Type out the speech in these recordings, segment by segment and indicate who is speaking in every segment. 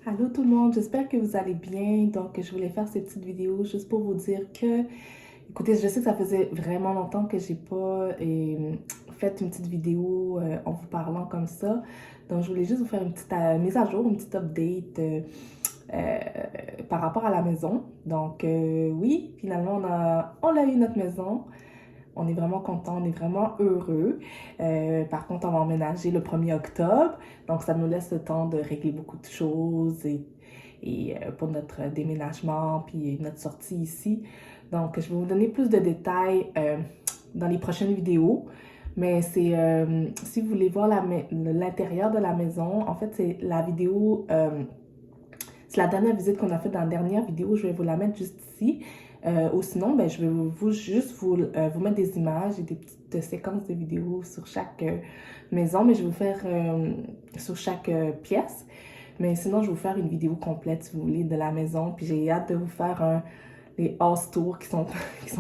Speaker 1: Allô tout le monde, j'espère que vous allez bien. Donc, je voulais faire cette petite vidéo juste pour vous dire que, écoutez, je sais que ça faisait vraiment longtemps que j'ai pas fait une petite vidéo en vous parlant comme ça. Donc, je voulais juste vous faire une petite mise à jour, une petite update euh, par rapport à la maison. Donc, oui, finalement, on a eu notre maison. On est vraiment content, on est vraiment heureux. Par contre, on va emménager le 1er octobre. Donc, ça nous laisse le temps de régler beaucoup de choses et pour notre déménagement puis notre sortie ici. Donc, je vais vous donner plus de détails dans les prochaines vidéos. Mais si vous voulez voir l'intérieur de la maison, en fait, c'est la vidéo c'est la dernière visite qu'on a faite dans la dernière vidéo. Je vais vous la mettre juste ici. Ou sinon, ben, je vais juste vous mettre des images et des petites séquences de vidéos sur chaque maison. Mais je vais vous faire sur chaque pièce. Mais sinon, je vais vous faire une vidéo complète, si vous voulez, de la maison. Puis j'ai hâte de vous faire les house tours qui sont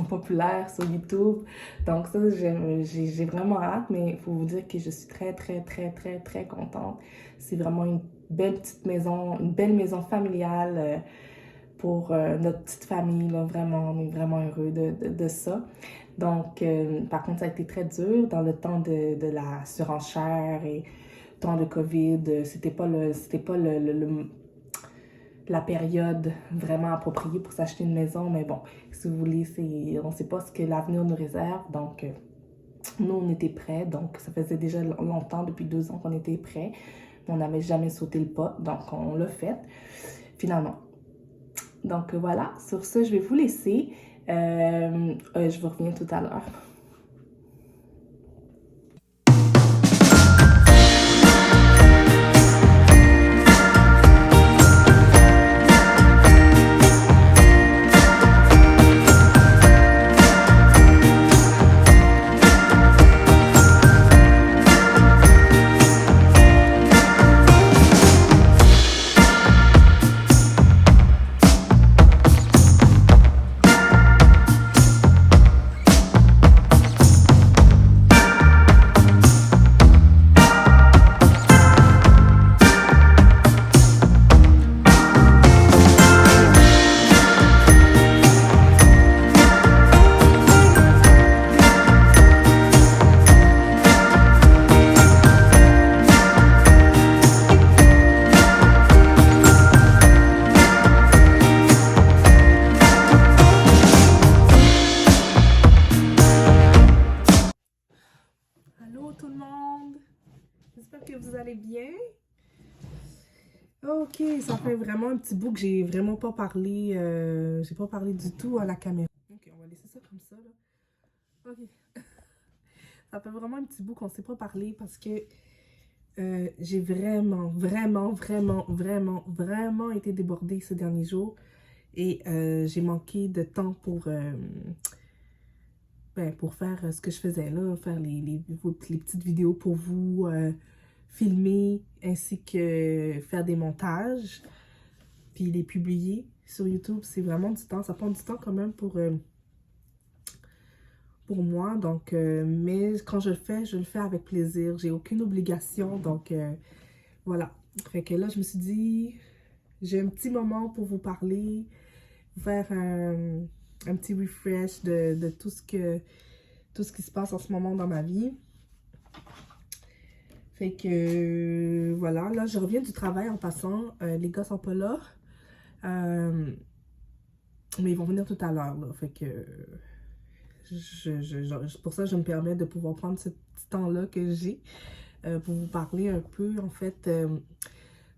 Speaker 1: populaires sur YouTube. Donc ça, j'ai vraiment hâte, mais il faut vous dire que je suis très, très, très, très, très contente. C'est vraiment une belle petite maison, une belle maison familiale pour notre petite famille. Là, vraiment, on est vraiment heureux de ça. Donc, par contre, ça a été très dur dans le temps de la surenchère et temps de COVID. C'était pas la période vraiment appropriée pour s'acheter une maison. Mais bon, si vous voulez, on ne sait pas ce que l'avenir nous réserve. Donc, nous, on était prêts. Donc, ça faisait déjà longtemps, depuis 2 ans qu'on était prêts. On n'avait jamais sauté le pas. Donc, on l'a fait, finalement. Donc, voilà. Sur ce, je vais vous laisser. Je vous reviens tout à l'heure. Allô tout le monde, j'espère que vous allez bien. Ok, ça fait vraiment un petit bout que j'ai vraiment pas parlé, j'ai pas parlé du tout à la caméra. Ok, on va laisser ça comme ça là. Ok, ça fait vraiment un petit bout qu'on s'est pas parlé parce que j'ai vraiment été débordée ces derniers jours et j'ai manqué de temps pour faire ce que je faisais là, faire les petites vidéos pour vous, filmer, ainsi que faire des montages, puis les publier sur YouTube. C'est vraiment du temps, ça prend du temps quand même pour moi. Donc, mais quand je le fais avec plaisir. J'ai aucune obligation, donc voilà. Fait que là, je me suis dit, j'ai un petit moment pour vous parler, faire un petit refresh de tout ce qui se passe en ce moment dans ma vie. Fait que voilà, là je reviens du travail en passant. Les gars sont pas là. Mais ils vont venir tout à l'heure. Fait que pour ça je me permets de pouvoir prendre ce petit temps-là que j'ai pour vous parler un peu. En fait,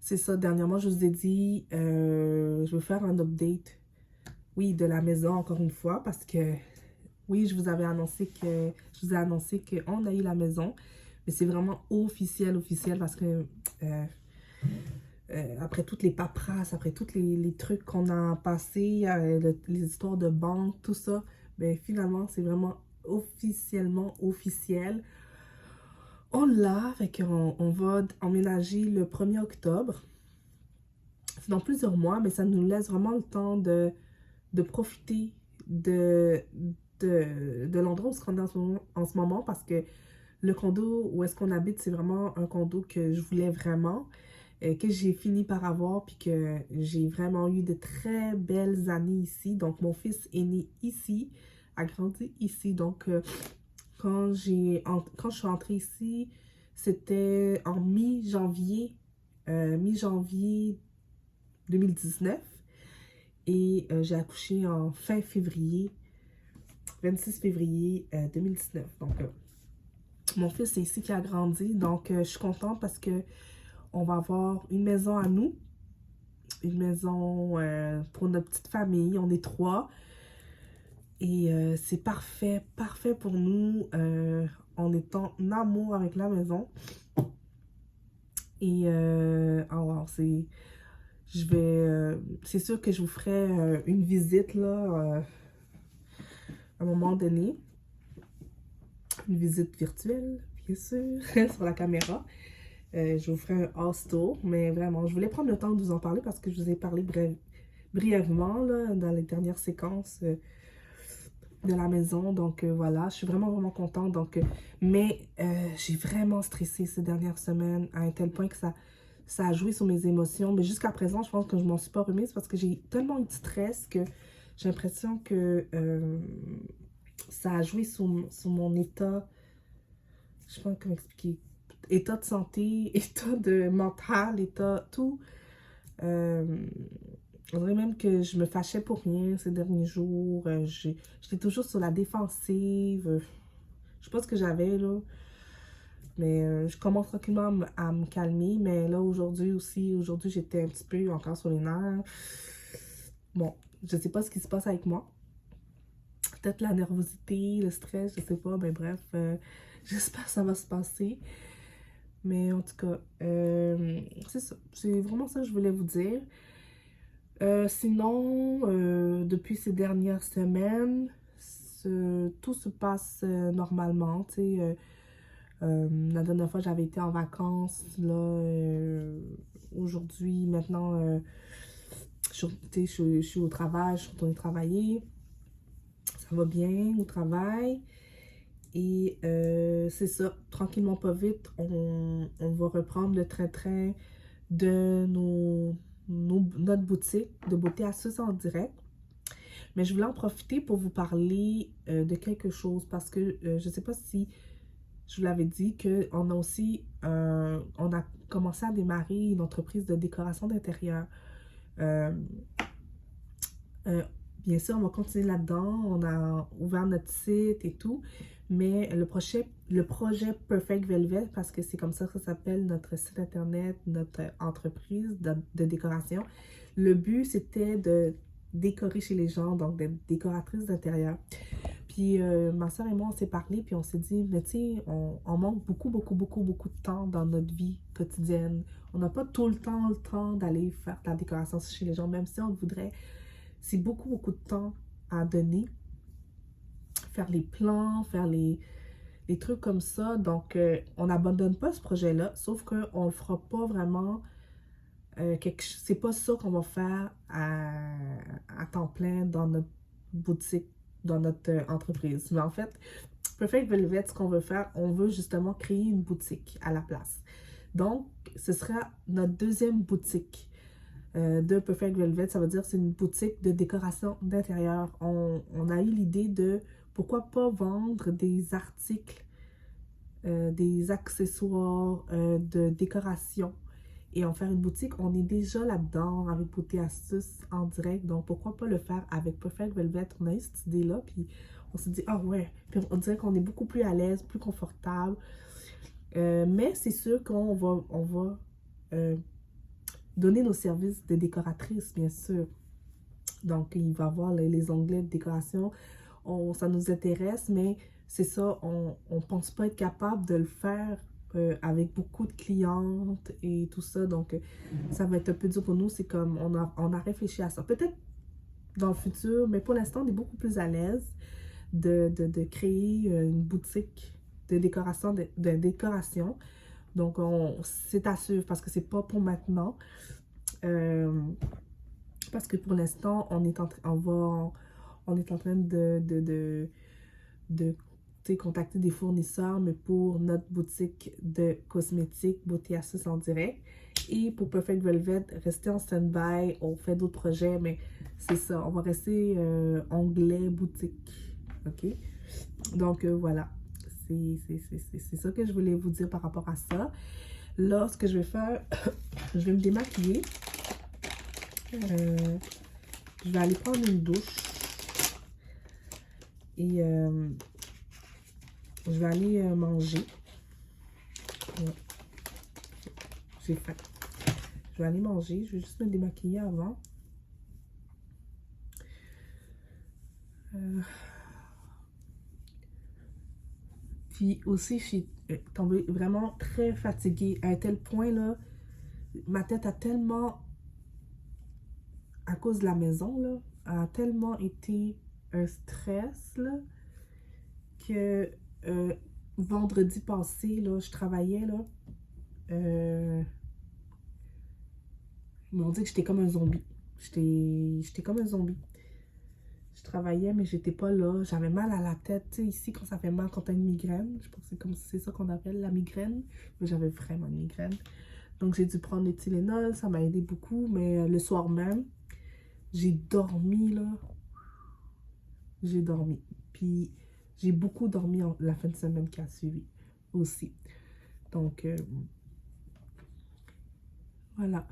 Speaker 1: c'est ça, dernièrement je vous ai dit je vais faire un update, oui, de la maison encore une fois, parce que oui, je vous ai annoncé qu'on a eu la maison, mais c'est vraiment officiel, parce que après toutes les paperasses, après tous les trucs qu'on a passés, les histoires de banque, tout ça, ben finalement, c'est vraiment officiellement officiel. On l'a, fait qu'on va emménager le 1er octobre. C'est dans plusieurs mois, mais ça nous laisse vraiment le temps de profiter de, de l'endroit où on est en ce moment, parce que le condo où est-ce qu'on habite, c'est vraiment un condo que je voulais vraiment. que j'ai fini par avoir, puis que j'ai vraiment eu de très belles années ici. Donc, mon fils est né ici, a grandi ici. Donc, quand je suis entrée ici, c'était en mi-janvier 2019. Et j'ai accouché en fin février, 26 février 2019. Donc, mon fils, c'est ici qu'il a grandi. Donc, je suis contente parce que on va avoir une maison à nous. Une maison pour notre petite famille. On est 3. Et c'est parfait, parfait pour nous. On est en amour avec la maison. Et alors, c'est sûr que je vous ferai une visite là, à un moment donné. Une visite virtuelle, bien sûr, sur la caméra. Je vous ferai un house tour, mais vraiment, je voulais prendre le temps de vous en parler parce que je vous ai parlé brièvement là, dans les dernières séquences de la maison. Donc voilà, je suis vraiment, vraiment contente. Donc, mais j'ai vraiment stressé ces dernières semaines à un tel point que ça a joué sur mes émotions. Mais jusqu'à présent, je pense que je m'en suis pas remise parce que j'ai tellement eu de stress que j'ai l'impression que ça a joué sur mon état. Je sais pas comment expliquer. État de santé, état de mental, état tout. On dirait même que je me fâchais pour rien ces derniers jours. J'étais toujours sur la défensive. Je sais pas ce que j'avais là. Mais je commence tranquillement à me calmer. Mais là, aujourd'hui, j'étais un petit peu encore sur les nerfs. Bon, je sais pas ce qui se passe avec moi. Peut-être la nervosité, le stress, je sais pas. Mais bref, j'espère que ça va se passer. Mais en tout cas, c'est ça. C'est vraiment ça que je voulais vous dire. Sinon, depuis ces dernières semaines, tout se passe normalement. Tu sais, la dernière fois, j'avais été en vacances. Là, aujourd'hui, maintenant, je suis au travail, je suis retournée travailler. Ça va bien au travail. Et c'est ça, tranquillement pas vite, on va reprendre le train-train de notre boutique de beauté astuces en direct. Mais je voulais en profiter pour vous parler de quelque chose parce que je ne sais pas si je vous l'avais dit qu'on a aussi, on a commencé à démarrer une entreprise de décoration d'intérieur. Euh, euh, Bien sûr, on va continuer là-dedans. On a ouvert notre site et tout. Mais le projet Perfect Velvet, parce que c'est comme ça que ça s'appelle notre site internet, notre entreprise de décoration. Le but, c'était de décorer chez les gens, donc d'être décoratrice d'intérieur. Puis ma soeur et moi, on s'est parlé, puis on s'est dit, mais tu sais, on manque beaucoup, beaucoup, beaucoup, beaucoup de temps dans notre vie quotidienne. On n'a pas tout le temps d'aller faire de la décoration chez les gens, même si on le voudrait. C'est beaucoup, beaucoup de temps à donner. Faire les plans, faire les trucs comme ça. Donc, on n'abandonne pas ce projet-là, sauf qu'on ne le fera pas vraiment. C'est pas ça qu'on va faire à temps plein dans notre boutique, dans notre entreprise. Mais en fait, Perfect Velvet, ce qu'on veut faire, on veut justement créer une boutique à la place. Donc, ce sera notre deuxième boutique de Perfect Velvet. Ça veut dire que c'est une boutique de décoration d'intérieur. On a eu l'idée de pourquoi pas vendre des articles, des accessoires de décoration et en faire une boutique. On est déjà là-dedans avec Beauté Astuces en direct. Donc, pourquoi pas le faire avec Perfect Velvet? On a eu cette idée-là, puis on s'est dit, ah ouais, puis on dirait qu'on est beaucoup plus à l'aise, plus confortable. Mais c'est sûr qu'on va donner nos services de décoratrice, bien sûr. Donc, il va y avoir les onglets de décoration. Ça nous intéresse, mais c'est ça, on ne pense pas être capable de le faire avec beaucoup de clientes et tout ça. Donc, ça va être un peu dur pour nous. C'est comme, on a réfléchi à ça. Peut-être dans le futur, mais pour l'instant, on est beaucoup plus à l'aise de créer une boutique de décoration. Donc, c'est à suivre parce que c'est pas pour maintenant. Parce que pour l'instant, on est en train de contacter des fournisseurs, mais pour notre boutique de cosmétiques, Beauté Astuces en direct. Et pour Perfect Velvet, rester en stand-by. On fait d'autres projets, mais c'est ça. On va rester onglet boutique. OK? Donc, voilà. C'est ça que je voulais vous dire par rapport à ça. Là, ce que je vais faire, je vais me démaquiller. Je vais aller prendre une douche. Et je vais aller manger. Ouais. J'ai faim. Je vais aller manger. Je vais juste me démaquiller avant. Puis aussi, je suis tombée vraiment très fatiguée. À un tel point, là, ma tête a tellement, à cause de la maison, là, a tellement été un stress, là, que vendredi passé, là, je travaillais, là. Ils m'ont dit que j'étais comme un zombie. J'étais comme un zombie. Je travaillais, mais j'étais pas là. J'avais mal à la tête. Tu sais, ici, quand ça fait mal, quand t'as une migraine, je pense que c'est comme c'est ça qu'on appelle la migraine. Mais j'avais vraiment une migraine. Donc, j'ai dû prendre le Tylenol. Ça m'a aidé beaucoup. Mais le soir même, j'ai dormi, là. J'ai dormi. Puis, j'ai beaucoup dormi la fin de semaine qui a suivi aussi. Donc, voilà.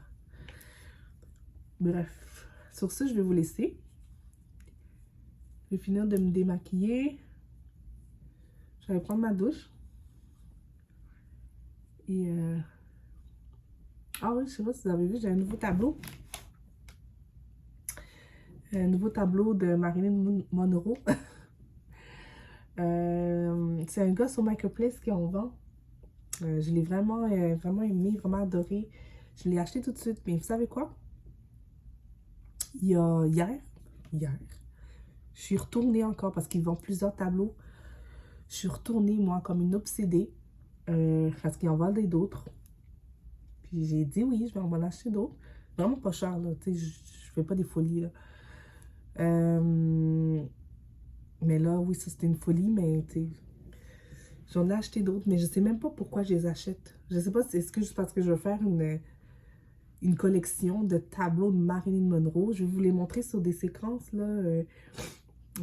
Speaker 1: Bref. Sur ce, je vais vous laisser. Je vais finir de me démaquiller. Je vais prendre ma douche. Et ah oui, je sais pas si vous avez vu, j'ai un nouveau tableau. Un nouveau tableau de Marilyn Monroe. C'est un gars sur Marketplace qui en vend. Je l'ai vraiment aimé, vraiment adoré. Je l'ai acheté tout de suite. Mais vous savez quoi? Il y a hier, je suis retournée encore parce qu'ils vendent plusieurs tableaux. Je suis retournée, moi, comme une obsédée. Parce qu'ils en vendaient d'autres. Puis j'ai dit oui, je vais en acheter d'autres. Vraiment pas cher, là. Tu sais, je fais pas des folies, là. Mais là, oui, ça c'était une folie, mais tu sais, j'en ai acheté d'autres, mais je sais même pas pourquoi je les achète. Je sais pas si est-ce que juste parce que je veux faire une collection de tableaux de Marilyn Monroe. Je vais vous les montrer sur des séquences, là.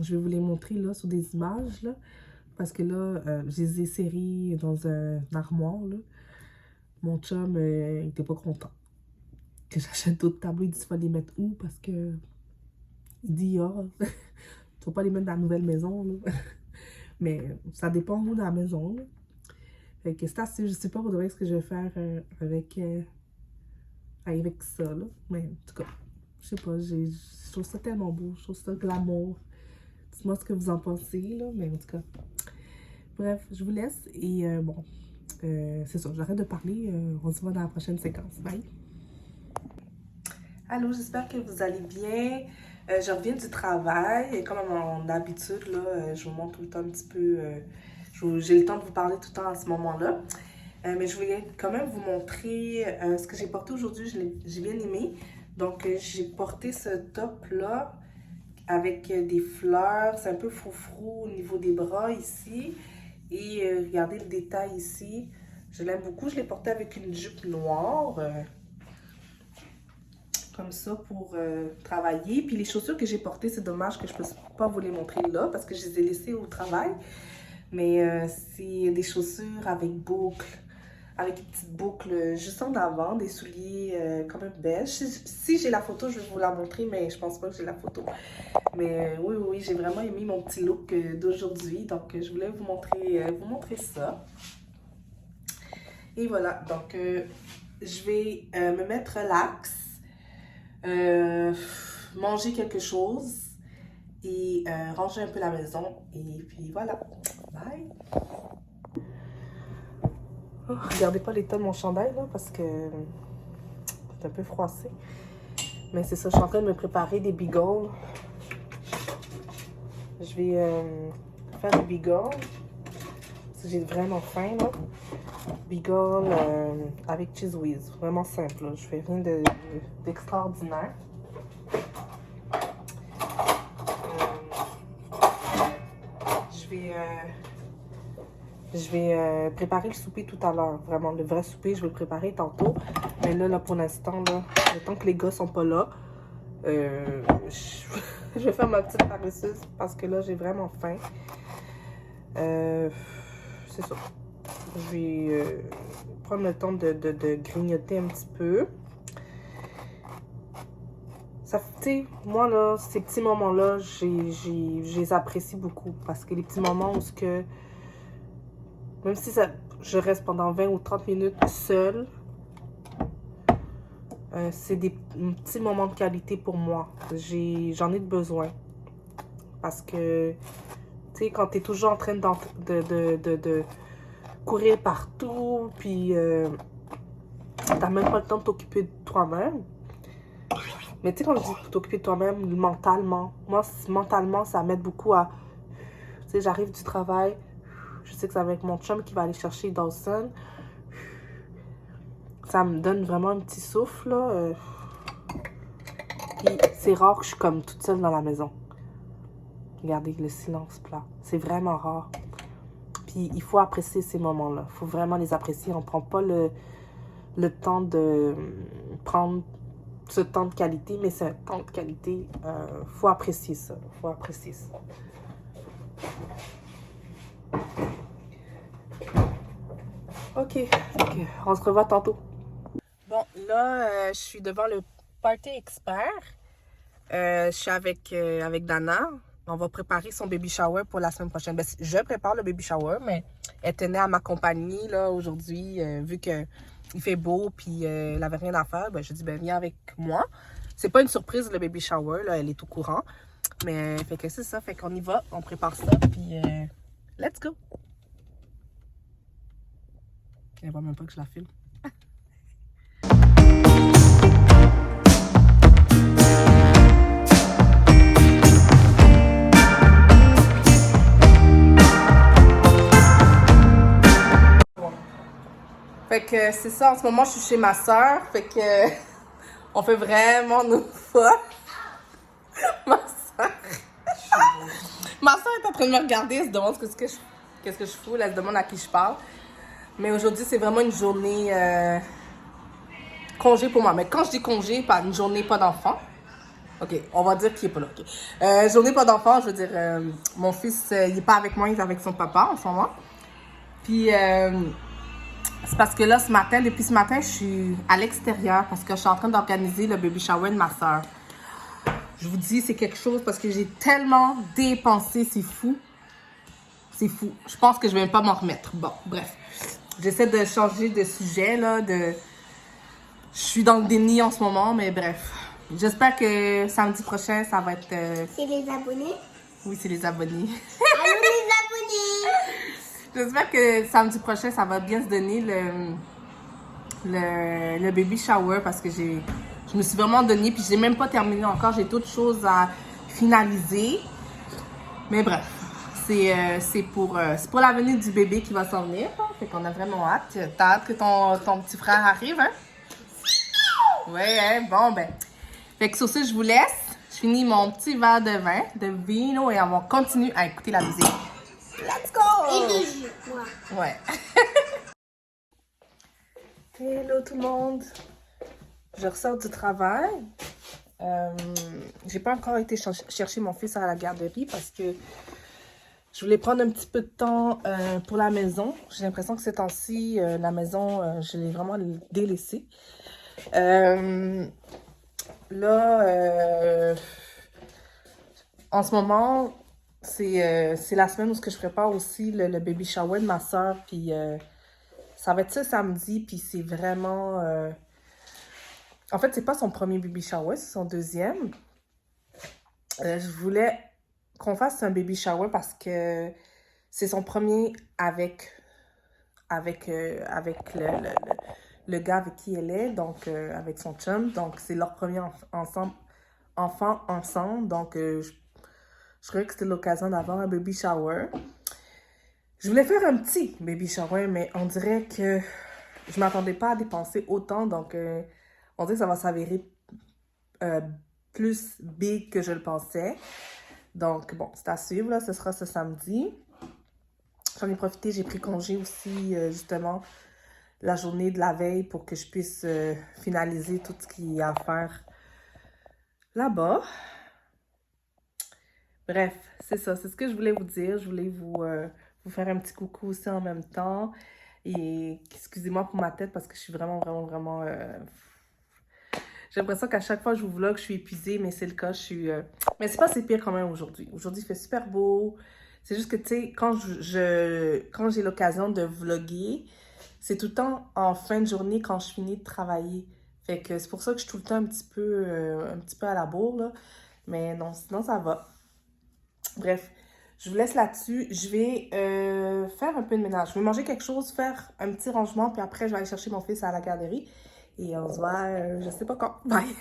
Speaker 1: Je vais vous les montrer, là, sur des images, là. Parce que là, je les ai serrés dans un armoire, là. Mon chum, il était pas content que j'achète d'autres tableaux. Il dit, tu vas les mettre où? Parce que, il dit, ah, tu vas pas les mettre dans la nouvelle maison, là. Mais ça dépend où dans la maison, là. Fait que c'est assez, je sais pas pour de vrai ce que je vais faire avec ça, là. Mais en tout cas, je sais pas, je trouve ça tellement beau, je trouve ça glamour. Dites-moi ce que vous en pensez, là. Mais en tout cas, bref, je vous laisse et bon, c'est ça, j'arrête de parler. On se voit dans la prochaine séquence. Bye! Allô, j'espère que vous allez bien. Je reviens du travail et comme à mon habitude, là, je vous montre tout le temps un petit peu. J'ai le temps de vous parler tout le temps à ce moment-là. Mais je voulais quand même vous montrer ce que j'ai porté aujourd'hui. J'ai bien aimé. Donc, j'ai porté ce top-là avec des fleurs. C'est un peu froufrou au niveau des bras ici. Et regardez le détail ici. Je l'aime beaucoup. Je l'ai porté avec une jupe noire. Comme ça pour travailler. Puis les chaussures que j'ai portées, c'est dommage que je ne peux pas vous les montrer là parce que je les ai laissées au travail. Mais c'est des chaussures avec boucles, avec une petite boucle juste en avant, des souliers quand même beige. Si j'ai la photo, je vais vous la montrer, mais je pense pas que j'ai la photo. Mais oui, j'ai vraiment aimé mon petit look d'aujourd'hui. Donc, je voulais vous montrer ça. Et voilà, donc je vais me mettre relax. Manger quelque chose et ranger un peu la maison et puis voilà, bye. Oh, regardez pas l'état de mon chandail là parce que c'est un peu froissé, mais c'est ça, je suis en train de me préparer des bigornes. Je vais faire des bigornes parce que j'ai vraiment faim là. Bigornes avec cheese whiz, vraiment simple là. Je fais rien d'extraordinaire. Je vais Je vais préparer le souper tout à l'heure. Vraiment, le vrai souper, je vais le préparer tantôt. Mais là pour l'instant, là, le temps que les gars sont pas là, je vais faire ma petite paresseuse parce que là, j'ai vraiment faim. C'est ça. Je vais prendre le temps de grignoter un petit peu. Ça, tu sais, moi, là, ces petits moments-là, je les apprécie beaucoup. Parce que les petits moments où que, même si ça, je reste pendant 20 ou 30 minutes seule, c'est des petits moments de qualité pour moi. J'en ai besoin. Parce que, tu sais, quand tu es toujours en train de courir partout, puis t'as même pas le temps de t'occuper de toi-même. Mais tu sais, quand je dis t'occuper de toi-même, mentalement, moi, mentalement, ça m'aide beaucoup à... Tu sais, j'arrive du travail, je sais que c'est avec mon chum qui va aller chercher Dawson. Ça me donne vraiment un petit souffle, là. Puis c'est rare que je suis comme toute seule dans la maison. Regardez le silence plat. C'est vraiment rare. Puis il faut apprécier ces moments-là. Il faut vraiment les apprécier. On ne prend pas le temps de prendre ce temps de qualité, mais c'est un temps de qualité. Faut apprécier ça. Faut apprécier ça. Ok, on se revoit tantôt. Bon, là, je suis devant le Party Expert. Je suis avec Dana. On va préparer son baby shower pour la semaine prochaine. Ben, je prépare le baby shower, mais elle tenait à m'accompagner là aujourd'hui, vu que il fait beau puis elle avait rien à faire. Ben, je dis, ben viens avec moi. C'est pas une surprise le baby shower, là, elle est au courant. Mais fait que c'est ça, fait qu'on y va, on prépare ça, puis let's go! Elle voit même pas que je la filme. Fait que c'est ça, en ce moment, je suis chez ma soeur. Fait que on fait vraiment nos fois. Ma soeur. Ma soeur est en train de me regarder, elle se demande qu'est-ce que je fous, elle se demande à qui je parle. Mais aujourd'hui, c'est vraiment une journée congé pour moi. Mais quand je dis congé, pas une journée pas d'enfant. Ok, on va dire qu'il est pas là. Okay. Journée pas d'enfant, je veux dire, mon fils, il est pas avec moi, il est avec son papa en ce moment. Puis c'est parce que là, depuis ce matin, je suis à l'extérieur parce que je suis en train d'organiser le baby shower de ma soeur. Je vous dis, c'est quelque chose parce que j'ai tellement dépensé, c'est fou. C'est fou. Je pense que je vais même pas m'en remettre. Bon, bref. J'essaie de changer de sujet, là. Je suis dans le déni en ce moment, mais bref. J'espère que samedi prochain, ça va être...
Speaker 2: C'est les abonnés?
Speaker 1: Oui, c'est les abonnés.
Speaker 2: Allô les abonnés!
Speaker 1: J'espère que samedi prochain, ça va bien se donner le baby shower parce que je me suis vraiment donnée puis j'ai même pas terminé encore. J'ai d'autres choses à finaliser. Mais bref, c'est pour la venue du bébé qui va s'en venir. Hein. Fait qu'on a vraiment hâte. T'as hâte que ton petit frère arrive, hein? Ouais, hein? Bon, ben. Fait que sur ce, je vous laisse. Je finis mon petit verre de vin, de vino, et on va continuer à écouter la musique. Let's go!
Speaker 2: Et de jus, moi.
Speaker 1: Ouais. Hello tout le monde. Je ressors du travail. J'ai pas encore été chercher mon fils à la garderie parce que je voulais prendre un petit peu de temps pour la maison. J'ai l'impression que ces temps-ci, la maison, je l'ai vraiment délaissée. Là, en ce moment, c'est la semaine où je prépare aussi le baby shower de ma soeur. Puis ça va être ça samedi. Puis c'est vraiment... En fait, c'est pas son premier baby shower, c'est son deuxième. Je voulais qu'on fasse un baby shower parce que c'est son premier avec le gars avec qui elle est, donc avec son chum. Donc, c'est leur premier enfant ensemble. Donc, je trouvais que c'était l'occasion d'avoir un baby shower. Je voulais faire un petit baby shower, mais on dirait que je m'attendais pas à dépenser autant. Donc, on dirait que ça va s'avérer plus big que je le pensais. Donc, bon, c'est à suivre, là. Ce sera ce samedi. j'en ai profité, j'ai pris congé aussi, justement, la journée de la veille pour que je puisse finaliser tout ce qu'il y a à faire là-bas. Bref, c'est ça, c'est ce que je voulais vous dire. Je voulais vous faire un petit coucou aussi en même temps. Et excusez-moi pour ma tête parce que je suis vraiment... J'ai l'impression qu'à chaque fois que je vous vlog, je suis épuisée, mais c'est le cas. Mais c'est pas si pire quand même aujourd'hui. Aujourd'hui, il fait super beau. C'est juste que, tu sais, quand j'ai l'occasion de vlogger, c'est tout le temps en fin de journée quand je finis de travailler. Fait que c'est pour ça que je suis tout le temps un petit peu à la bourre, là. Mais non, sinon ça va. Bref, je vous laisse là-dessus. Je vais faire un peu de ménage. Je vais manger quelque chose, faire un petit rangement, puis après, je vais aller chercher mon fils à la garderie. Et on se voit, je sais pas quand. Bye!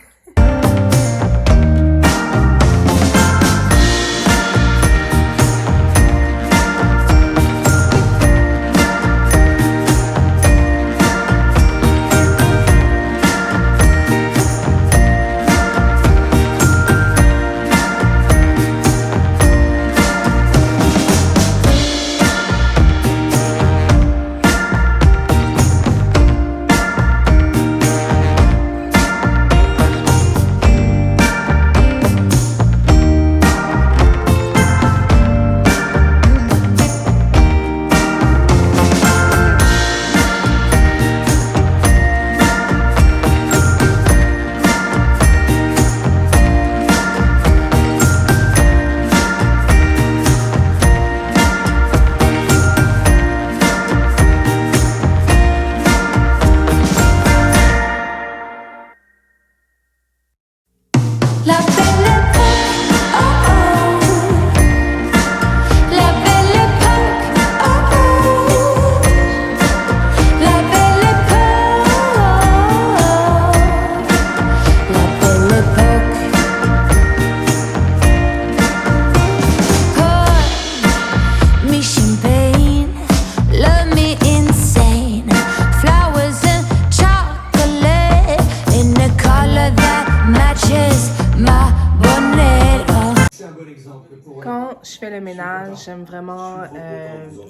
Speaker 1: Quand je fais le ménage, j'aime vraiment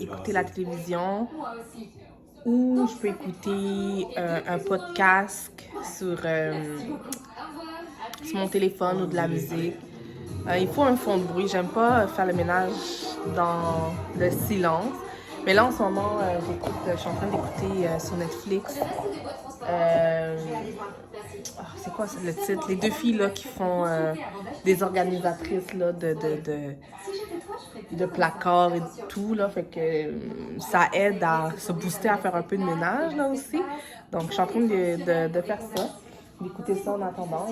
Speaker 1: écouter la télévision ou je peux écouter un podcast sur mon téléphone ou de la musique. Il faut un fond de bruit. J'aime pas faire le ménage dans le silence. Mais là, en ce moment, je suis en train d'écouter sur Netflix. C'est quoi le titre? Les deux filles là, qui font des organisatrices là, de placards et tout. Là, fait que ça aide à se booster, à faire un peu de ménage là aussi. Donc, je suis en train de faire ça, d'écouter ça en attendant,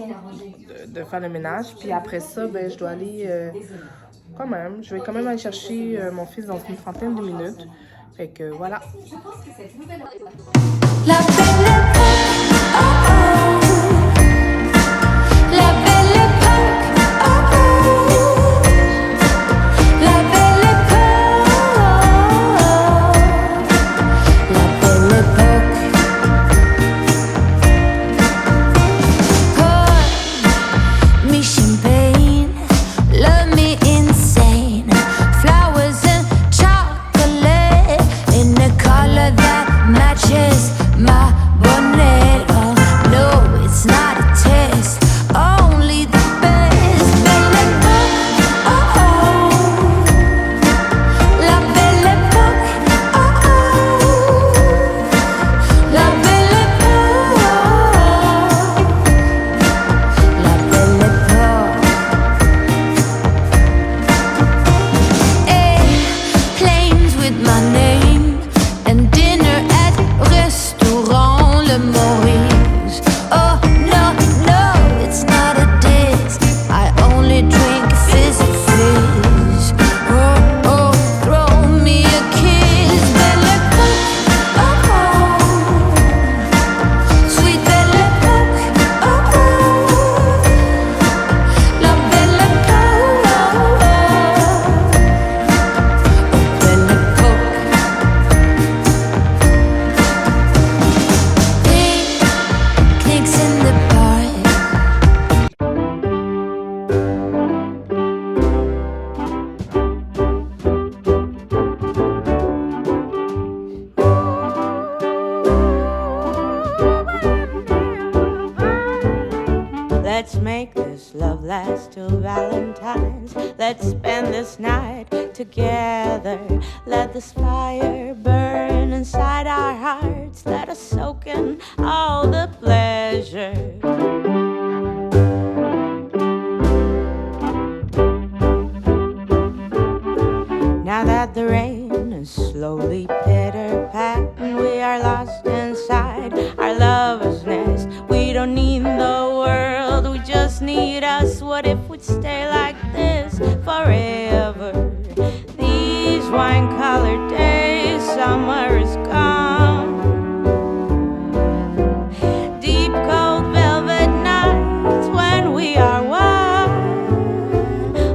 Speaker 1: de faire le ménage. Puis après ça, ben, je dois aller je vais quand même aller chercher mon fils dans une trentaine de minutes. Fait que voilà. La belle époque, oh oh. La belle époque, oh oh. La belle époque, la belle époque. Pour me champagne, love me insane. Flowers and chocolate in a color that matches my bonnet.
Speaker 3: Let's make this love last till Valentine's. Let's spend this night together. Let this fire burn inside our hearts. Let us soak in all the pleasure. Now that the rain is slowly pitter-patting, we are lost inside our lover's nest. We don't need the world, we just need us. What if we'd stay like this forever? These wine-colored days, summer is gone. Deep cold velvet nights when we are one.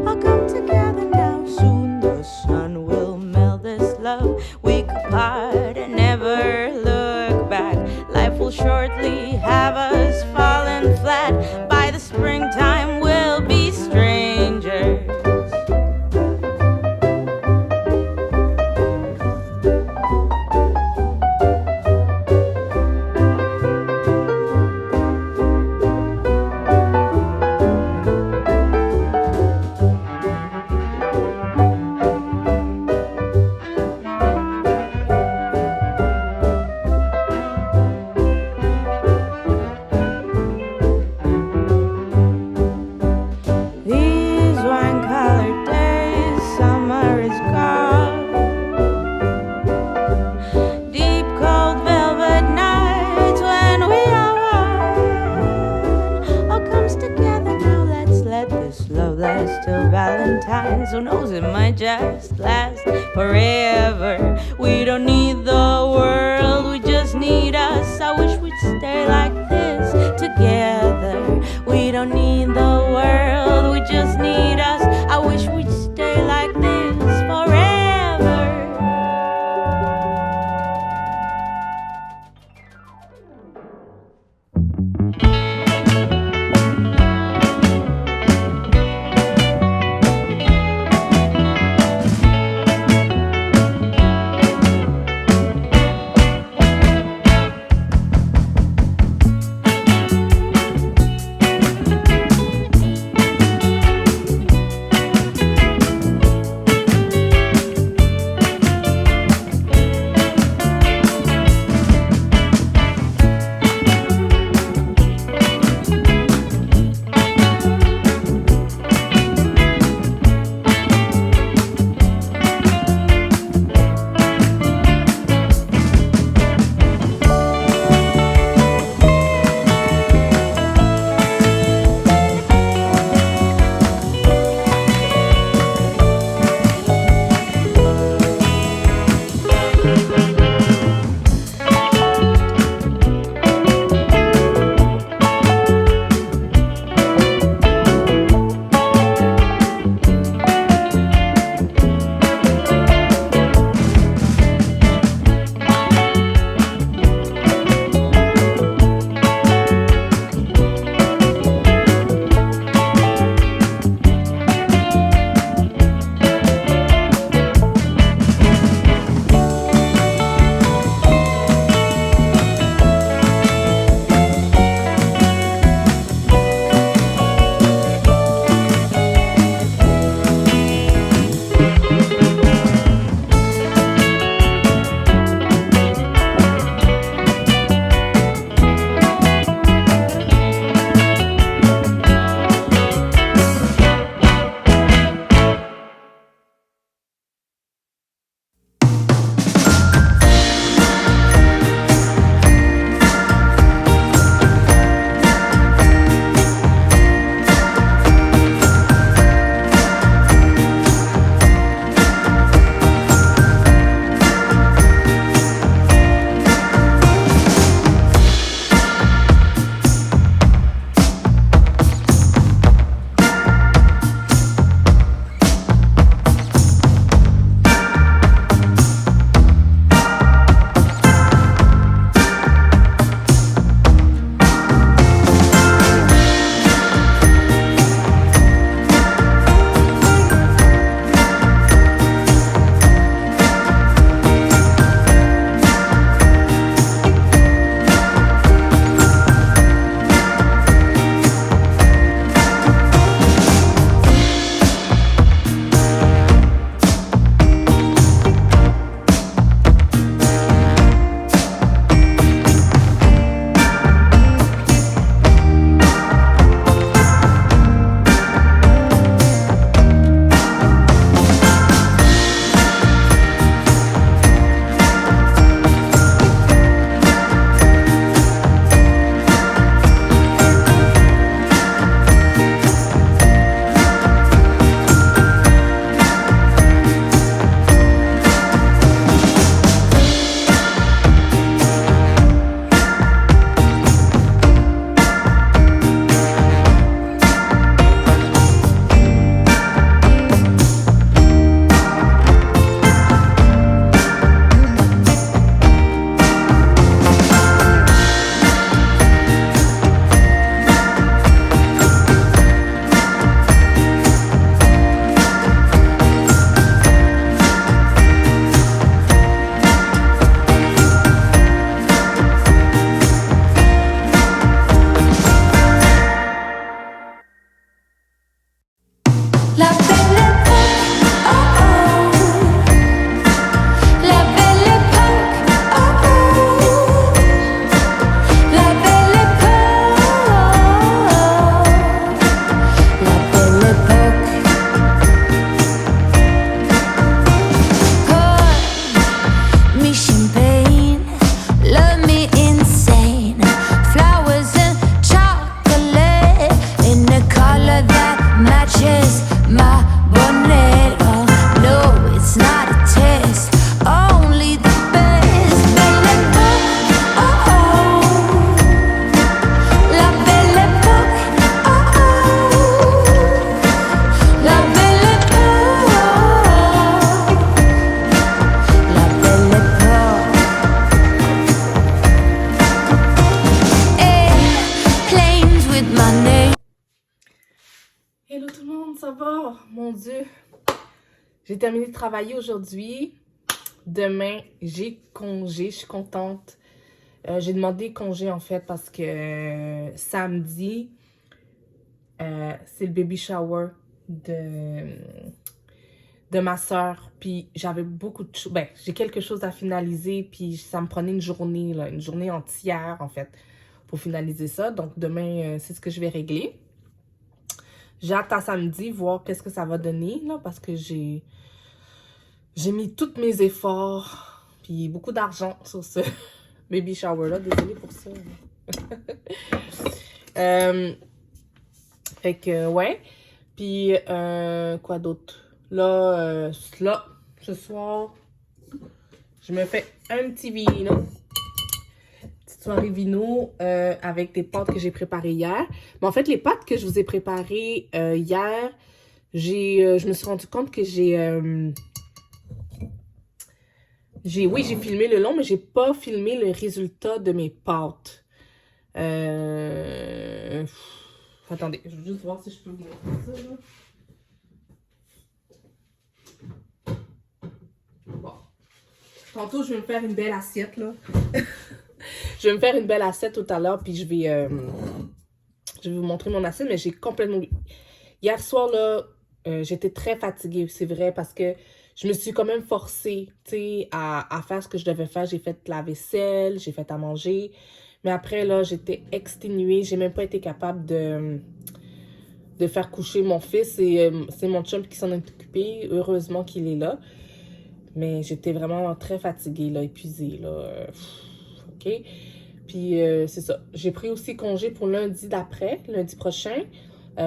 Speaker 3: All come together now, soon the sun will melt this love. We could part and never look back. Life will shortly have us falling flat. By the springtime we'll be strangers. These wine-colored days, summer is gone. Deep cold velvet nights when we are one. All comes together now, let's let this love last till Valentine's. Who knows, it might just last forever. We don't need the world, we just need us. I wish we'd stay like this together. We don't need the world, we just need us. I wish we'd stay like this forever.
Speaker 1: Hello tout le monde, ça va? Mon Dieu! J'ai terminé de travailler aujourd'hui. Demain, j'ai congé, je suis contente. J'ai demandé congé en fait parce que samedi, c'est le baby shower de ma soeur. Puis j'avais beaucoup de choses. Ben, j'ai quelque chose à finaliser. Puis ça me prenait une journée entière en fait pour finaliser ça. Donc demain, c'est ce que je vais régler. J'ai hâte à samedi, voir qu'est-ce que ça va donner, là, parce que j'ai mis tous mes efforts, puis beaucoup d'argent sur ce baby shower-là. Désolée pour ça. Fait que, ouais. Puis, quoi d'autre? Là, ce soir, je me fais un petit vino. Soirée vino avec des pâtes que j'ai préparées hier. Mais en fait, les pâtes que je vous ai préparées hier, je me suis rendu compte que j'ai filmé le long, mais j'ai pas filmé le résultat de mes pâtes. Attendez, je veux juste voir si je peux vous montrer ça, là. Bon. Tantôt, je vais me faire une belle assiette, là. Je vais me faire une belle assiette tout à l'heure, puis je vais vous montrer mon assiette, mais j'ai complètement oublié. Hier soir, là, j'étais très fatiguée, c'est vrai, parce que je me suis quand même forcée, tu sais, à faire ce que je devais faire. J'ai fait la vaisselle, j'ai fait à manger, mais après, là, j'étais exténuée. J'ai même pas été capable de faire coucher mon fils, et c'est mon chum qui s'en est occupé. Heureusement qu'il est là, mais j'étais vraiment très fatiguée, là, épuisée, là. OK? Puis, c'est ça. J'ai pris aussi congé pour lundi d'après, lundi prochain,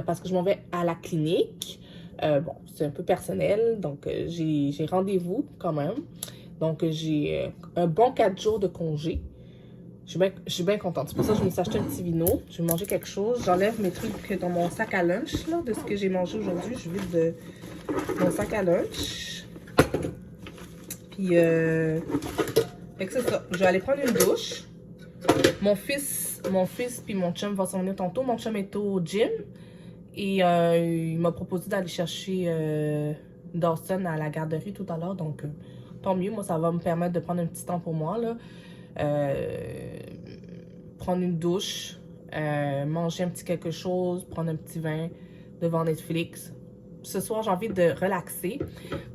Speaker 1: parce que je m'en vais à la clinique. Bon, c'est un peu personnel, donc j'ai rendez-vous quand même. Donc, j'ai un bon 4 jours de congé. Je suis bien contente. C'est pour ça que je me suis acheté un petit vino. Je vais manger quelque chose. J'enlève mes trucs dans mon sac à lunch, là, de ce que j'ai mangé aujourd'hui. Je vide de mon sac à lunch. Puis, fait que c'est ça. Je vais aller prendre une douche. Mon fils puis mon chum vont s'en venir tantôt. Mon chum est au gym. Et il m'a proposé d'aller chercher Dawson à la garderie tout à l'heure. Donc, tant mieux. Moi, ça va me permettre de prendre un petit temps pour moi, là. Prendre une douche. Manger un petit quelque chose. Prendre un petit vin devant Netflix. Ce soir, j'ai envie de relaxer.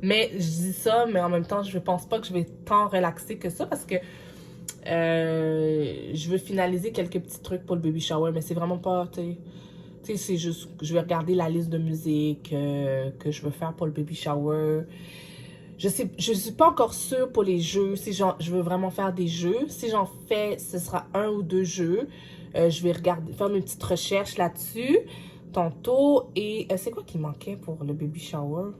Speaker 1: Mais je dis ça, mais en même temps, je ne pense pas que je vais tant relaxer que ça parce que je veux finaliser quelques petits trucs pour le baby shower. Mais c'est vraiment pas, tu sais, c'est juste que je vais regarder la liste de musique que je veux faire pour le baby shower. Je suis pas encore sûre pour les jeux, si je veux vraiment faire des jeux. Si j'en fais, ce sera 1 ou 2 jeux. Je vais faire mes petites recherches là-dessus tantôt. Et c'est quoi qui manquait pour le baby shower?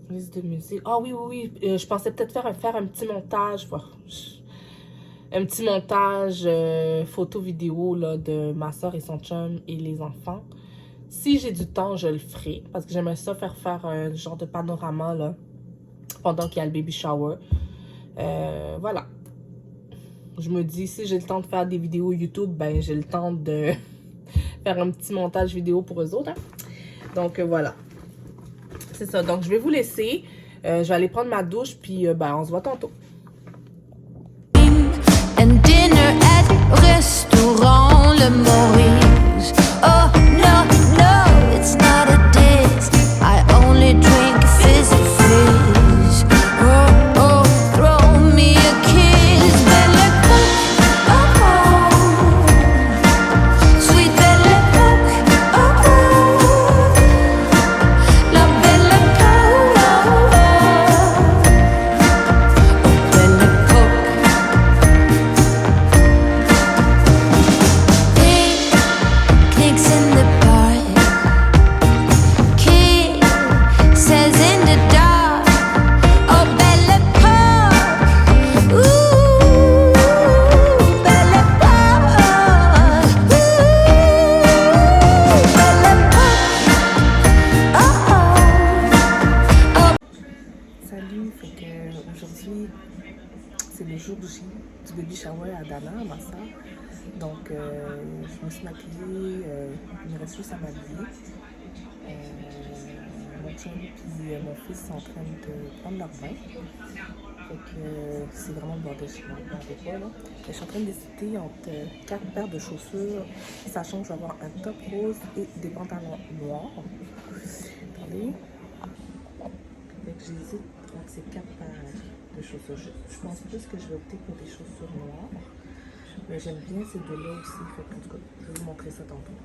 Speaker 1: Liste de musique. Ah oui. Je pensais peut-être faire un petit montage. Un petit montage photo vidéo là, de ma soeur et son chum et les enfants. Si j'ai du temps, je le ferai. Parce que j'aimerais ça faire un genre de panorama là, pendant qu'il y a le baby shower. Voilà. Je me dis, si j'ai le temps de faire des vidéos YouTube, ben j'ai le temps de faire un petit montage vidéo pour eux autres. Hein? Donc voilà. C'est ça. Donc je vais vous laisser. Je vais aller prendre ma douche, puis ben, on se voit tantôt.
Speaker 3: And dinner at restaurant Le Maurice. Oh no, it's not a diss. I only drink fizz. Oh, throw me a kiss. Belle époque, oh, sweet belle époque, oh, la belle époque, belle époque. Picnics in the park, kisses in the dark. Oh, belle époque, ooh, belle époque, belle époque, oh, oh.
Speaker 1: Salut, fait que aujourd'hui, c'est le jour J du baby shower à Dana, ma soeur. Donc, je me suis maquillée, il me reste juste à m'habiller. Mon chum et mon fils sont en train de prendre leur bain. Fait que c'est vraiment le bordel chez moi, pas, là. Je suis en train d'hésiter entre 4 paires de chaussures, sachant que je vais avoir un top rose et des pantalons noirs. Attendez. Fait que j'hésite entre ces 4 paires de chaussures. Je pense plus que je vais opter pour des chaussures noires. Mais j'aime bien ces deux-là aussi. Fait que, en tout cas, je vais vous montrer ça tantôt.